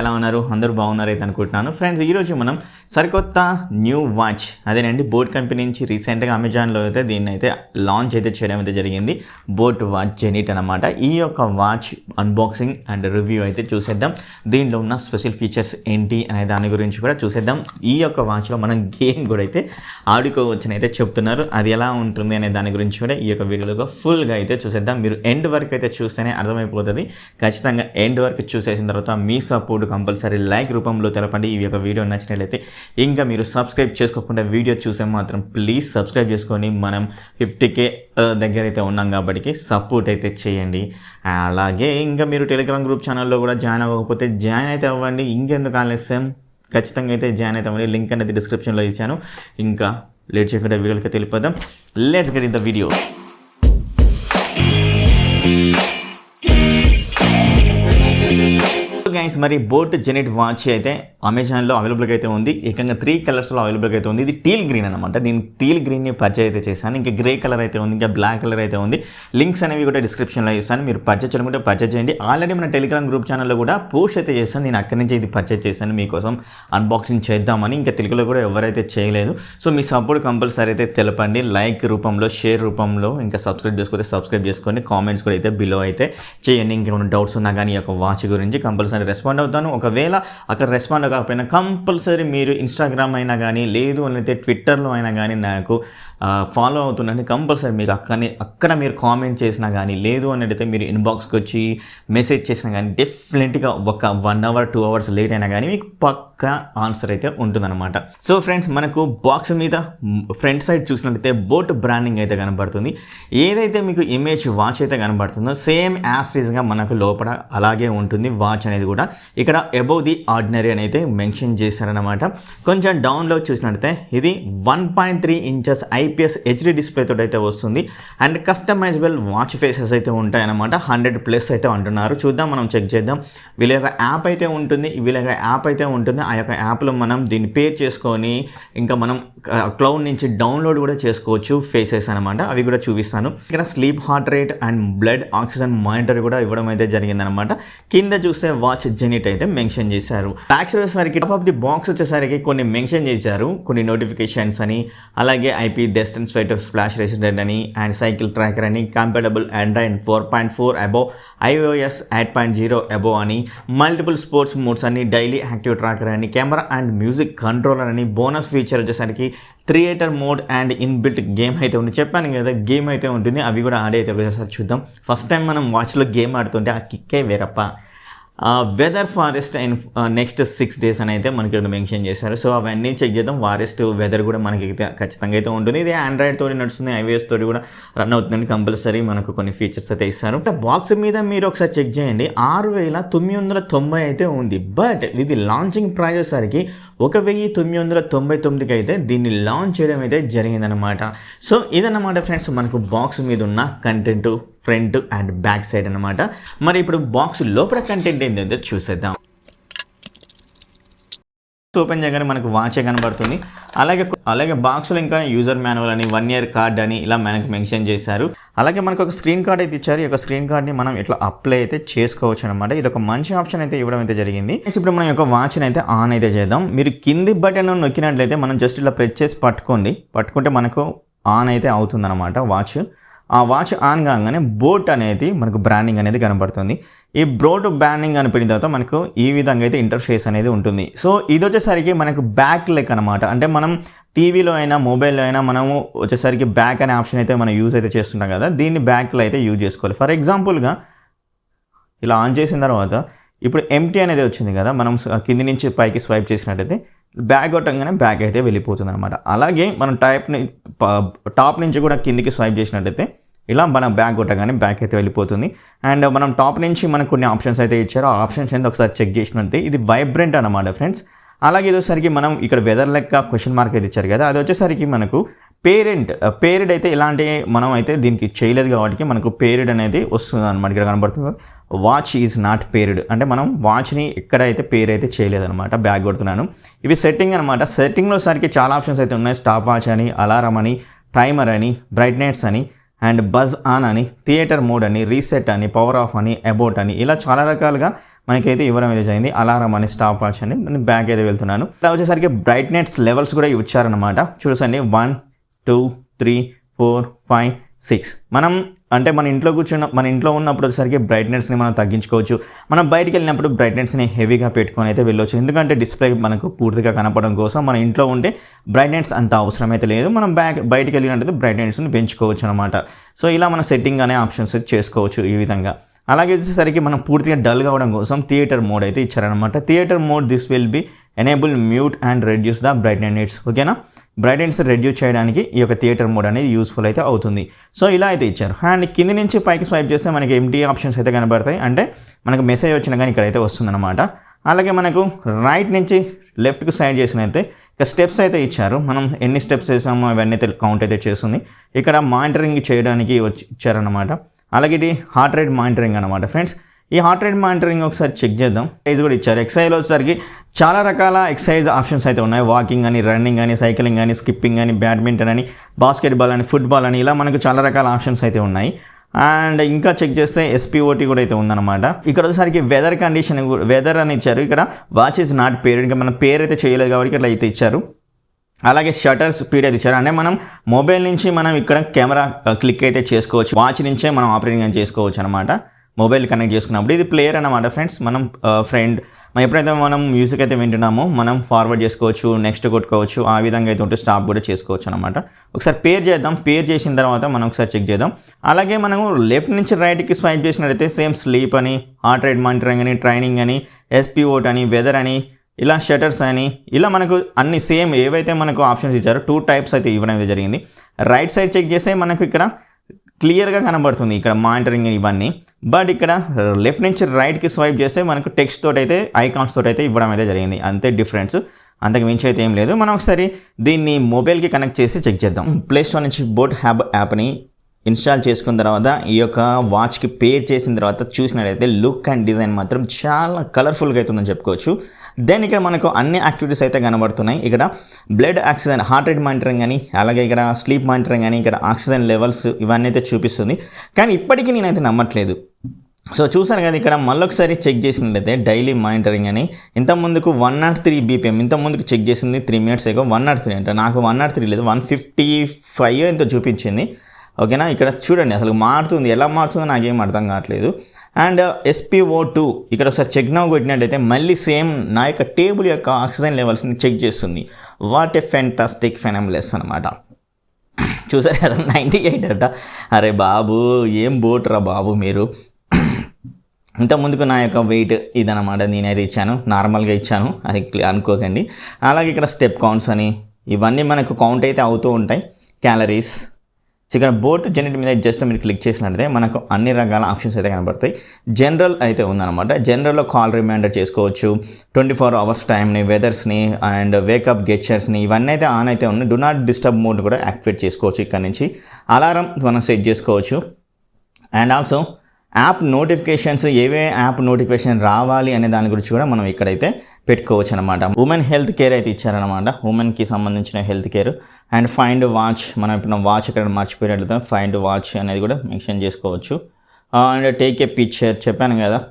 ఎలా ఉన్నారు? అందరూ బాగున్నారైతే అనుకుంటున్నాను. ఫ్రెండ్స్, ఈరోజు మనం సరికొత్త న్యూ వాచ్ అదేనండి బోట్ కంపెనీ నుంచి రీసెంట్గా అమెజాన్లో అయితే దీన్ని అయితే లాంచ్ అయితే చేయడం అయితే జరిగింది. బోట్ వాచ్ జెనిట్ అనమాట. ఈ యొక్క వాచ్ అన్బాక్సింగ్ అండ్ రివ్యూ అయితే చూసేద్దాం. దీంట్లో ఉన్న స్పెషల్ ఫీచర్స్ ఏంటి అనే దాని గురించి కూడా చూసేద్దాం. ఈ యొక్క వాచ్లో మనం గేమ్ కూడా అయితే ఆడుకోవచ్చని అయితే చెప్తున్నారు. అది ఎలా ఉంటుంది అనే దాని గురించి కూడా ఈ యొక్క వీడియోలో ఫుల్గా అయితే చూసేద్దాం. మీరు ఎండ్ వరకు అయితే చూస్తేనే అర్థమైపోతుంది. ఖచ్చితంగా ఎండ్ వరకు చూసేసిన తర్వాత మీ సపోర్ట్ కంపల్సరీ లైక్ రూపంలో తెలపండి. ఈ యొక్క వీడియో నచ్చినట్లయితే ఇంకా మీరు సబ్స్క్రైబ్ చేసుకోకుండా వీడియో చూసే మాత్రం ప్లీజ్ సబ్స్క్రైబ్ చేసుకొని మనం 50K దగ్గర అయితే ఉన్నాం కాబట్టి సపోర్ట్ అయితే చేయండి. అలాగే ఇంకా మీరు టెలిగ్రామ్ గ్రూప్ ఛానల్లో కూడా జాయిన్ అవ్వకపోతే జాయిన్ అయితే అవ్వండి. ఇంకెందుకు ఆలస్యం, ఖచ్చితంగా అయితే జాయిన్ అయితే అవ్వండి. లింక్ అనేది డిస్క్రిప్షన్లో ఇచ్చాను. ఇంకా లేట్ చేయకుండా వీడియోకి వెళ్ళిపోదాం. Let's get in the video. Guys, మరి బోట్ జెనిట్ వాచ్ అయితే అమెజాన్లో అవైలబుల్గా అయితే ఉంది. ఏకంగా 3 కలర్స్లో అవైలబుల్గా అయితే ఉంది. ఇది టీల్ గ్రీన్ అనమాట. నేను టీల్ గ్రీన్ని పర్చేజ్ అయితే చేశాను. ఇంకా గ్రే కలర్ అయితే ఉంది, ఇంకా బ్లాక్ కలర్ అయితే ఉంది. లింక్స్ అనేవి కూడా డిస్క్రిప్షన్లో ఇస్తాను. మీరు పర్చేజ్ చేయనుకుంటే పర్చేజ్ చేయండి. ఆల్రెడీ మన టెలిగ్రామ్ గ్రూప్ ఛానల్లో కూడా పోస్ట్ అయితే చేస్తాను. నేను అక్కడి నుంచి ఇది పర్చేజ్ చేశాను మీకోసం అన్బాక్సింగ్ చేద్దామని. ఇంకా తెలుగులో కూడా ఎవరైతే చేయలేదు. సో మీ సపోర్ట్ కంపల్సరీ అయితే తెలపండి. లైక్ రూపంలో, షేర్ రూపంలో, ఇంకా సబ్స్క్రైబ్ చేసుకుంటే సబ్స్క్రైబ్ చేసుకోండి. కామెంట్స్ కూడా అయితే బిలో అయితే చేయండి. ఇంకేమైనా డౌట్స్ ఉన్నా కానీ ఈ యొక్క వాచ్ గురించి కంపల్సరీ రెస్పాండ్ అవుతాను. ఒకవేళ అక్కడ రెస్పాండ్ కాకపోయినా కంపల్సరీ మీరు ఇన్స్టాగ్రామ్ అయినా కానీ, లేదు అయితే ట్విట్టర్లో అయినా కానీ నాకు ఫాలో అవుతుందండి. కంపల్సరీ మీరు అక్కడ మీరు కామెంట్ చేసినా కానీ, లేదు అన్నట్టయితే మీరు ఇన్బాక్స్కి వచ్చి మెసేజ్ చేసినా కానీ డెఫినెట్గా ఒక 1 అవర్ 2 అవర్స్ లేట్ అయినా కానీ మీకు పక్కా ఆన్సర్ అయితే ఉంటుందన్నమాట. సో ఫ్రెండ్స్, మనకు బాక్స్ మీద ఫ్రంట్ సైడ్ చూసినట్లయితే బోట్ బ్రాండింగ్ అయితే కనబడుతుంది. ఏదైతే మీకు ఇమేజ్ వాచ్ అయితే కనబడుతుందో సేమ్ యాస్టీస్గా మనకు లోపల అలాగే ఉంటుంది వాచ్ అనేది కూడా. ఇక్కడ అబౌవ్ ది ఆర్డినరీ అని అయితే మెన్షన్ చేశారనమాట. కొంచెం డౌన్లో చూసినట్లయితే ఇది 1.3 ఇంచెస్ IPS HD డిస్ప్లే తోటి అయితే వస్తుంది. అండ్ కస్టమైజబుల్ వాచ్ ఫేసెస్ అయితే ఉంటాయన్నమాట. 100+ అయితే అంటున్నారు. చూద్దాం, మనం చెక్ చేద్దాం. వీళ్ళ యొక్క యాప్ అయితే ఉంటుంది. ఆ యొక్క యాప్లో మనం దీన్ని పేర్ చేసుకొని ఇంకా మనం క్లౌడ్ నుంచి డౌన్లోడ్ కూడా చేసుకోవచ్చు ఫేసెస్ అనమాట. అవి కూడా చూపిస్తాను. ఇక్కడ sleep, heart rate and blood oxygen monitor కూడా ఇవ్వడం అయితే జరిగిందనమాట. కింద చూస్తే వాచ్ జెనిట్ అయితే మెన్షన్ చేశారు. ట్యాక్స్ వచ్చేసరికి టాప్ ఆఫ్ ది బాక్స్ వచ్చేసరికి కొన్ని మెన్షన్ చేశారు. కొన్ని నోటిఫికేషన్స్ అని, అలాగే IP distance fighter splash resident అని, అండ్ సైకిల్ ట్రాకర్ అని, compatible Android 4.4 above, iOS 8.0 above అని, మల్టిపుల్ స్పోర్ట్స్ మోడ్స్ అని, డైలీ యాక్టివ్ ట్రాకర్ అని, కెమెరా అండ్ మ్యూజిక్ కంట్రోలర్ అని, బోనస్ ఫీచర్ వచ్చేసరికి creator mode and inbuilt game అయితే ఉంది. చెప్పాను కదా, గేమ్ అయితే ఉంటుంది. అవి కూడా ఆడే అయితే ఒకసారి చూద్దాం. ఫస్ట్ టైం మనం వాచ్లో గేమ్ ఆడుతుంటే ఆ కిక్కే వేరప్ప. Weather forest and next 6 days అని అయితే మనకి ఇక్కడ మెన్షన్ చేశారు. సో అవన్నీ చెక్ చేద్దాం. ఫారెస్ట్ వెదర్ కూడా మనకి ఖచ్చితంగా అయితే ఉంటుంది. ఇది ఆండ్రాయిడ్ తోటి నడుస్తుంది, iOS తోటి కూడా రన్ అవుతుంది. కంపల్సరీ మనకు కొన్ని ఫీచర్స్ అయితే ఇస్తారు. బాక్స్ మీద మీరు ఒకసారి చెక్ చేయండి. 6,990 అయితే ఉంది. బట్ ఇది లాంచింగ్ ప్రైస్ వచ్చేసరికి 1,999కి అయితే దీన్ని లాంచ్ చేయడం అయితే జరిగిందనమాట. సో ఇదన్నమాట ఫ్రెండ్స్, మనకు బాక్స్ మీద ఉన్న content front and back side అనమాట. మరి ఇప్పుడు బాక్స్ లోపల కంటెంట్ ఏంటంటే చూసేద్దాం. ఓపెన్ చేయగానే మనకు వాచే కనబడుతుంది. అలాగే బాక్స్లో ఇంకా యూజర్ మాన్యువల్ అని, 1 year కార్డ్ అని ఇలా మనకు మెన్షన్ చేశారు. అలాగే మనకు ఒక స్క్రీన్ కార్డ్ అయితే ఇచ్చారు. ఈ యొక్క స్క్రీన్ కార్డ్ని మనం ఇట్లా అప్లై అయితే చేసుకోవచ్చు అనమాట. ఇది ఒక మంచి ఆప్షన్ అయితే ఇవ్వడం అయితే జరిగింది. ఇప్పుడు మనం యొక్క వాచ్ని అయితే ఆన్ అయితే చేద్దాం. మీరు కింది బటన్ నొక్కినట్లయితే మనం జస్ట్ ఇలా ప్రెస్ చేసి పట్టుకుంటే మనకు ఆన్ అయితే అవుతుందన్నమాట వాచ్. ఆ వాచ్ ఆన్ కాగానే బోట్ అనేది మనకు బ్రాండింగ్ అనేది కనబడుతుంది. ఈ బోట్ బ్రాండింగ్ కనిపించిన తర్వాత మనకు ఈ విధంగా అయితే ఇంటర్ఫేస్ అనేది ఉంటుంది. సో ఇది వచ్చేసరికి మనకు బ్యాక్ లెక్ అనమాట. అంటే మనం టీవీలో అయినా మొబైల్లో అయినా మనము వచ్చేసరికి బ్యాక్ అనే ఆప్షన్ అయితే మనం యూజ్ అయితే చేస్తుంటాం కదా, దీన్ని బ్యాక్లో అయితే యూజ్ చేసుకోవాలి. ఫర్ ఎగ్జాంపుల్గా ఇలా ఆన్ చేసిన తర్వాత ఇప్పుడు ఎంటీ అనేది వచ్చింది కదా, మనం కింది నుంచి పైకి స్వైప్ చేసినట్టయితే బ్యాక్ కొట్టంగానే బ్యాక్ అయితే వెళ్ళిపోతుంది అనమాట. అలాగే మనం టాప్ నుంచి కూడా కిందికి స్వైప్ చేసినట్టయితే ఇలా మనం బ్యాక్ కొట్టగానే బ్యాక్ అయితే వెళ్ళిపోతుంది. అండ్ మనం టాప్ నుంచి మనకు కొన్ని ఆప్షన్స్ అయితే ఇచ్చారో ఆ ఆప్షన్స్ అయితే ఒకసారి చెక్ చేసినట్టే ఇది వైబ్రెంట్ అనమాట ఫ్రెండ్స్. అలాగే ఇది వచ్చేసరికి మనం ఇక్కడ వెదర్ లెక్క క్వశ్చన్ మార్క్ అయితే ఇచ్చారు కదా, అది వచ్చేసరికి మనకు పేరిడ్ అయితే ఇలాంటి మనం అయితే దీనికి చేయలేదు కాబట్టి మనకు పేరిడ్ అనేది వస్తుంది అనమాట. ఇక్కడ కనబడుతుంది వాచ్ ఈజ్ నాట్ పేరిడ్, అంటే మనం వాచ్ని ఎక్కడైతే పేరు అయితే చేయలేదన్నమాట. బ్యాక్ కొడుతున్నాను. ఇవి సెట్టింగ్ అనమాట. సెట్టింగ్లో సరికి చాలా ఆప్షన్స్ అయితే ఉన్నాయి. స్టాప్ వాచ్ అని, అలారం అని, టైమర్ అని, బ్రైట్నెస్ అని, అండ్ బజ్ ఆన్ అని, థియేటర్ మోడ్ అని, రీసెట్ అని, పవర్ ఆఫ్ అని, అబౌట్ అని, ఇలా చాలా రకాలుగా మనకైతే ఇవ్వడం అయితే జరిగింది. అలారం అని, స్టాప్ వాచ్ అని. నేను బ్యాక్ అయితే వెళ్తున్నాను. ఇలా వచ్చేసరికి బ్రైట్నెస్ లెవెల్స్ కూడా ఇచ్చారనమాట. చూడండి 1 2 3 4 5 6. మనం అంటే మన ఇంట్లో ఉన్నప్పుడు వచ్చేసరికి బ్రైట్నెస్ని మనం తగ్గించుకోవచ్చు. మనం బయటికి వెళ్ళినప్పుడు బ్రైట్నెస్ని హెవీగా పెట్టుకొని అయితే వెళ్ళొచ్చు. ఎందుకంటే డిస్ప్లే మనకు పూర్తిగా కనపడడం కోసం మన ఇంట్లో ఉంటే బ్రైట్నెస్ అంత అవసరం అయితే లేదు. మనం బయటికి వెళ్ళినట్టయితే బ్రైట్నెస్ని పెంచుకోవచ్చు అనమాట. సో ఇలా మన సెట్టింగ్ అనే ఆప్షన్స్ అయితే చేసుకోవచ్చు ఈ విధంగా. అలాగే వచ్చేసరికి మనం పూర్తిగా డల్ కావడం కోసం థియేటర్ మోడ్ అయితే ఇచ్చారనమాట. Theatre mode this will be enable mute and reduce the brightness. ఓకేనా, బ్రైట్నెస్ రెడ్యూస్ చేయడానికి ఈ యొక్క థియేటర్ మోడ్ అనేది యూస్ఫుల్ అయితే అవుతుంది. సో ఇలా అయితే ఇచ్చారు. అండ్ కింది నుంచి పైకి స్వైప్ చేస్తే మనకి ఎంటీ ఆప్షన్స్ అయితే కనబడతాయి. అంటే మనకు మెసేజ్ వచ్చినా కానీ ఇక్కడైతే వస్తుందన్నమాట. అలాగే మనకు రైట్ నుంచి లెఫ్ట్కి సైడ్ చేసినైతే ఇక స్టెప్స్ అయితే ఇచ్చారు. మనం ఎన్ని స్టెప్స్ చేసామో అవన్నీ అయితే కౌంట్ అయితే చేస్తుంది. ఇక్కడ మానిటరింగ్ చేయడానికి ఇచ్చారనమాట. అలాగే ఇది హార్ట్ రేట్ మానిటరింగ్ అనమాట ఫ్రెండ్స్. ఈ హార్ట్ రేట్ మానిటరింగ్ ఒకసారి చెక్ చేద్దాం. ఎక్సైజ్ కూడా ఇచ్చారు. ఎక్సైజ్లో వచ్చేసరికి చాలా రకాల ఎక్సైజ్ ఆప్షన్స్ అయితే ఉన్నాయి. వాకింగ్ అని, రన్నింగ్ అని, సైక్లింగ్ అని, స్కిప్పింగ్ అని, బ్యాడ్మింటన్ అని, బాస్కెట్బాల్ అని, ఫుట్బాల్ అని, ఇలా మనకు చాలా రకాల ఆప్షన్స్ అయితే ఉన్నాయి. అండ్ ఇంకా చెక్ చేస్తే SPO2 కూడా అయితే ఉందన్నమాట. ఇక్కడ వచ్చేసరికి వెదర్ కండిషన్, వెదర్ అని ఇచ్చారు. ఇక్కడ వాచ్ ఈజ్ నాట్ పేరెడ్, ఇంకా మన పేరు అయితే చేయలేదు కాబట్టి ఇక్కడ అయితే ఇచ్చారు. అలాగే షటర్ స్పీడ్ అయితే ఇచ్చారు. అంటే మనం మొబైల్ నుంచి మనం ఇక్కడ కెమెరా క్లిక్ అయితే చేసుకోవచ్చు. వాచ్ నుంచే మనం ఆపరేటింగ్ చేసుకోవచ్చు అనమాట. మొబైల్ కనెక్ట్ చేసుకున్నప్పుడు ఇది ప్లేయర్ అనమాట ఫ్రెండ్స్. మనం ఎప్పుడైతే మనం మ్యూజిక్ అయితే వింటున్నామో మనం ఫార్వర్డ్ చేసుకోవచ్చు, నెక్స్ట్ కొట్టుకోవచ్చు, ఆ విధంగా అయితే ఉంటే స్టాప్ కూడా చేసుకోవచ్చు అనమాట. ఒకసారి పేర్ చేద్దాం. పేర్ చేసిన తర్వాత మనం ఒకసారి చెక్ చేద్దాం. అలాగే మనము లెఫ్ట్ నుంచి రైట్కి స్వైప్ చేసినట్టయితే సేమ్ స్లీప్ అని, హార్ట్ రేట్ మానిటరింగ్ అని, ట్రైనింగ్ అని, SPO2 అని, వెదర్ అని, ఇలా షటర్స్ అని, ఇలా మనకు అన్ని సేమ్ ఏవైతే మనకు ఆప్షన్స్ ఇచ్చారో 2 టైప్స్ అయితే ఇవ్వడం అయితే జరిగింది. రైట్ సైడ్ చెక్ చేస్తే మనకు ఇక్కడ క్లియర్గా కనబడుతుంది ఇక్కడ మానిటరింగ్ ఇవన్నీ. బట్ ఇక్కడ లెఫ్ట్ నుంచి రైట్కి స్వైప్ చేస్తే మనకు టెక్స్ట్ తోటి అయితే, ఐకాన్స్ తోటి అయితే ఇవ్వడం అయితే జరిగింది. అంతే డిఫరెన్స్, అంతకు మించి అయితే ఏం లేదు. మనం ఒకసారి దీన్ని మొబైల్కి కనెక్ట్ చేసి చెక్ చేద్దాం. ప్లే స్టోర్ నుంచి బోట్ హ్యాబ్ యాప్ని ఇన్స్టాల్ చేసుకున్న తర్వాత ఈ యొక్క వాచ్కి పేర్ చేసిన తర్వాత చూసినట్లయితే లుక్ అండ్ డిజైన్ మాత్రం చాలా కలర్ఫుల్గా అవుతుందని చెప్పుకోవచ్చు. దెన్ ఇక్కడ మనకు అన్ని యాక్టివిటీస్ అయితే కనబడుతున్నాయి. ఇక్కడ blood oxygen, heart rate monitoring అని, అలాగే ఇక్కడ స్లీప్ మానిటరింగ్ అని, ఇక్కడ ఆక్సిజన్ లెవెల్స్ ఇవన్నీ అయితే చూపిస్తుంది. కానీ ఇప్పటికీ నేనైతే నమ్మట్లేదు. సో చూసాను కదా, ఇక్కడ మళ్ళొకసారి చెక్ చేసినట్లయితే డైలీ మానిటరింగ్ అని, ఇంతకుముందుకు 103 BPM, ఇంతకుముందుకు చెక్ చేసింది 3 minutes ago 103 అంటే నాకు 103 లేదు 155 ఎంతో చూపించింది. ఓకేనా, ఇక్కడ చూడండి అసలు మారుతుంది, ఎలా మారుతుందో నాకేం అర్థం కావట్లేదు. అండ్ SPO2 ఇక్కడ ఒకసారి చెక్ నౌ కొట్టినట్టయితే మళ్ళీ సేమ్ నా యొక్క టేబుల్ యొక్క ఆక్సిజన్ లెవెల్స్ని చెక్ చేస్తుంది. వాట్ ఏ ఫెంటాస్టిక్ ఫెనమ్లెస్ అనమాట. చూసారు కదా 98 అట. అరే బాబు ఏం బోట్రా బాబు మీరు. ఇంత ముందుకు నా యొక్క వెయిట్ ఇదనమాట, నేనైతే ఇచ్చాను, నార్మల్గా ఇచ్చాను, అది అనుకోకండి. అలాగే ఇక్కడ స్టెప్ కౌంట్స్ అని ఇవన్నీ మనకు కౌంట్ అయితే అవుతూ ఉంటాయి. క్యాలరీస్, ఇక్కడ బోట్ జెనిట్ మీద జస్ట్ మీరు క్లిక్ చేసినట్లయితే మనకు అన్ని రకాల ఆప్షన్స్ అయితే కనబడతాయి. జనరల్ అయితే ఉందన్నమాట. జనరల్లో కాల్ రిమైండర్ చేసుకోవచ్చు, 24 hours టైంని, వెదర్స్ని అండ్ వేకప్ గెచర్స్ని ఇవన్నీ అయితే ఆన్ అయితే ఉన్నాయి. డు నాట్ డిస్టర్బ్ మోడ్ కూడా యాక్టివేట్ చేసుకోవచ్చు. ఇక్కడ నుంచి అలారం మనం సెట్ చేసుకోవచ్చు. అండ్ ఆల్సో యాప్ నోటిఫికేషన్స్, ఏవే యాప్ నోటిఫికేషన్ రావాలి అనే దాని గురించి కూడా మనం ఇక్కడైతే పెట్టుకోవచ్చు అనమాట. ఉమెన్ హెల్త్ కేర్ అయితే ఇచ్చారనమాట, ఉమెన్కి సంబంధించిన health care. And find watch, మనం ఇప్పుడు వాచ్ ఎక్కడ మర్చిపోయినట్లయితే ఫైండ్ వాచ్ అనేది కూడా మెన్షన్ చేసుకోవచ్చు. అండ్ టేక్ ఏ పిక్చర్ చెప్పాను కదా,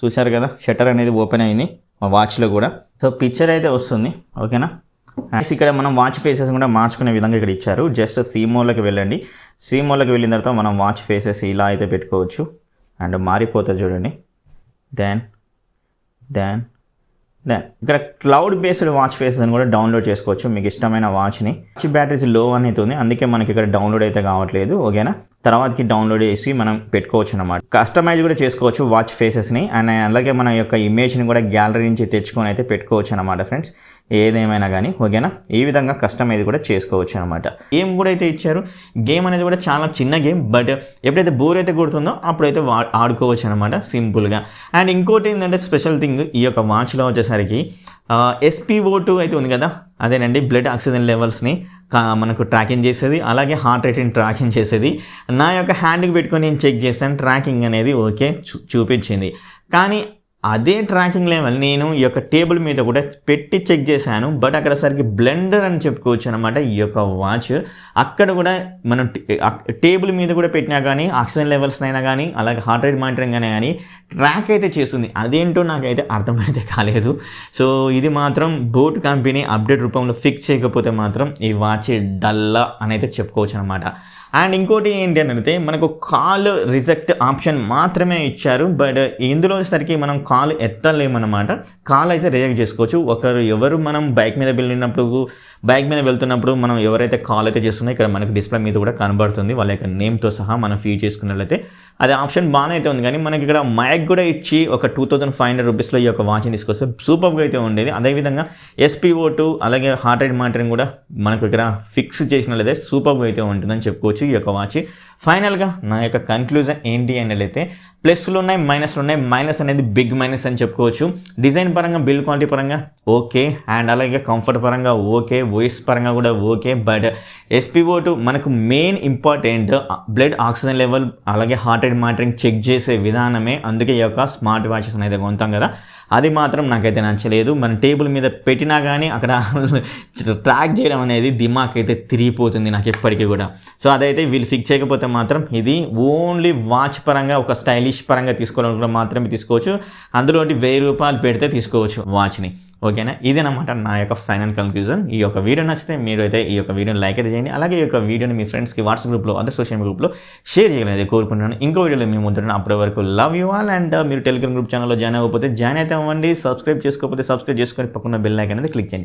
చూశారు కదా షట్టర్ అనేది ఓపెన్ అయింది మా వాచ్లో కూడా. సో పిక్చర్ అయితే వస్తుంది. ఓకేనా, ఇక్కడ మనం వాచ్ ఫేసెస్ కూడా మార్చుకునే విధంగా ఇక్కడ ఇచ్చారు. జస్ట్ సీమోలోకి వెళ్ళండి. సీమోలోకి వెళ్ళిన తర్వాత మనం వాచ్ ఫేసెస్ ఇలా అయితే పెట్టుకోవచ్చు. అండ్ మారిపోతుంది చూడండి. దెన్ ఇక్కడ క్లౌడ్ బేస్డ్ వాచ్ ఫేసెస్ అని కూడా డౌన్లోడ్ చేసుకోవచ్చు మీకు ఇష్టమైన వాచ్ని. వాచ్ బ్యాటరీస్ లో అనేది ఉంది, అందుకే మనకి ఇక్కడ డౌన్లోడ్ అయితే కావట్లేదు. ఓకేనా, తర్వాతకి డౌన్లోడ్ చేసి మనం పెట్టుకోవచ్చు అనమాట. కస్టమైజ్ కూడా చేసుకోవచ్చు వాచ్ ఫేసెస్ని. అండ్ అలాగే మన యొక్క ఇమేజ్ని కూడా గ్యాలరీ నుంచి తెచ్చుకొని అయితే పెట్టుకోవచ్చు అనమాట ఫ్రెండ్స్, ఏదేమైనా కానీ. ఓకేనా, ఈ విధంగా కస్టమైజ్ కూడా చేసుకోవచ్చు అనమాట. గేమ్ కూడా అయితే ఇచ్చారు. గేమ్ అనేది కూడా చాలా చిన్న గేమ్, బట్ ఎప్పుడైతే బోర్ అయితే కొడుతుందో అప్పుడైతే ఆడుకోవచ్చు అనమాట సింపుల్గా. అండ్ ఇంకోటి ఏంటంటే స్పెషల్ థింగ్ ఈ యొక్క వాచ్లో వచ్చేసరికి SPO2 అయితే ఉంది కదా, అదేనండి బ్లడ్ ఆక్సిజన్ లెవెల్స్ని మనకు ట్రాకింగ్ చేసేది. అలాగే హార్ట్ రేట్ని ట్రాకింగ్ చేసేది. నా యొక్క హ్యాండ్కి పెట్టుకొని నేను చెక్ చేస్తాను, ట్రాకింగ్ అనేది ఓకే చూపించింది. కానీ అదే ట్రాకింగ్ లెవెల్ నేను ఈ యొక్క టేబుల్ మీద కూడా పెట్టి చెక్ చేశాను. బట్ అక్కడ సరికి బ్లెండర్ అని చెప్పుకోవచ్చు అనమాట ఈ యొక్క వాచ్. అక్కడ కూడా మనం టేబుల్ మీద కూడా పెట్టినా కానీ ఆక్సిజన్ లెవెల్స్ అయినా కానీ అలాగే హార్ట్ రేట్ మానిటరింగ్ అయినా కానీ ట్రాక్ అయితే చేస్తుంది. అదేంటో నాకైతే అర్థమైతే కాలేదు. సో ఇది మాత్రం బోట్ కంపెనీ అప్డేట్ రూపంలో ఫిక్స్ చేయకపోతే మాత్రం ఈ వాచ్ డల్లా అని అయితే చెప్పుకోవచ్చు అనమాట. అండ్ ఇంకోటి ఏంటి అని అంటే మనకు కాల్ రిజెక్ట్ ఆప్షన్ మాత్రమే ఇచ్చారు. బట్ ఇందులో వచ్చేసరికి మనం కాల్ ఎత్తలేమన్నమాట. కాల్ అయితే రిజెక్ట్ చేసుకోవచ్చు. ఎవరు మనం బైక్ మీద వెళ్తున్నప్పుడు మనం ఎవరైతే కాల్ అయితే చేస్తున్నారో ఇక్కడ మనకు డిస్ప్లే మీద కూడా కనబడుతుంది వాళ్ళ యొక్క నేమ్తో సహా మనం ఫీడ్ చేసుకున్నట్లయితే అది ఆప్షన్ బాగానే అయితే ఉంది. కానీ మనకి ఇక్కడ మైక్ కూడా ఇచ్చి ఒక 2500 రూపీస్లో ఈ యొక్క వాచ్ని తీసుకొస్తే సూపర్గా అయితే ఉండేది. అదేవిధంగా SPO2 అలాగే హార్ట్ రేట్ మానిటరింగ్ కూడా మనకు ఇక్కడ ఫిక్స్ చేసినట్లయితే సూపర్గా అయితే ఉంటుందని చెప్పుకోవచ్చు ఈ యొక్క వాచ్. ఫైనల్గా నా యొక్క కన్క్లూజన్ ఏంటి అన్నట్లయితే ప్లస్లు ఉన్నాయి, మైనస్లు ఉన్నాయి. మైనస్ అనేది బిగ్ మైనస్ అని చెప్పుకోవచ్చు. డిజైన్ పరంగా, బిల్డ్ క్వాలిటీ పరంగా ఓకే, అండ్ అలాగే కంఫర్ట్ పరంగా ఓకే, వాయిస్ పరంగా కూడా ఓకే. బట్ SPO2 మనకు main important blood oxygen level అలాగే హార్ట్ రేట్ మానిటరింగ్ చెక్ చేసే విధానమే. అందుకే ఈ యొక్క స్మార్ట్ వాచెస్ అనేది కొంటాం కదా, అది మాత్రం నాకైతే నచ్చలేదు. మన టేబుల్ మీద పెట్టినా కానీ అక్కడ ట్రాక్ చేయడం అనేది దిమాగ్ అయితే తిరిగిపోతుంది నాకు ఎప్పటికీ కూడా. సో అదైతే వీళ్ళు ఫిక్స్ చేయకపోతే మాత్రం ఇది ఓన్లీ వాచ్ పరంగా ఒక స్టైలిష్ పరంగా తీసుకోవాలనుకుంటే మాత్రమే తీసుకోవచ్చు. అందులో 1000 రూపాయలు పెడితే తీసుకోవచ్చు వాచ్ని. ఓకేనా, ఇదేనమాట నా యొక్క ఫైనల్ కన్క్లూజన్. ఈ యొక్క వీడియో నచ్చితే మీరు అయితే ఈ యొక్క వీడియోని లైక్ అయితే చేయండి. అలాగే ఈ యొక్క వీడియోని మీ ఫ్రెండ్స్కి వాట్సాప్ గ్రూప్లో అదర్ సోషల్ మీడియా గ్రూప్లో షేర్ చేయాలని కోరుకుంటున్నాను. ఇంకో వీడియోలో మేము ముందున్నాను. అప్పటి వరకు లవ్ యూ ఆల్. అండ్ మీరు టెలిగ్రామ్ గ్రూప్ ఛానల్లో జాయిన్ అవ్వకపోతే జాయిన్ అయితే అవ్వండి. సబ్స్క్రైబ్ చేసుకోకపోతే సబ్స్క్రైబ్ చేసుకొని పక్కన బెల్ ఐకాన్ అనేది క్లిక్ చేయండి.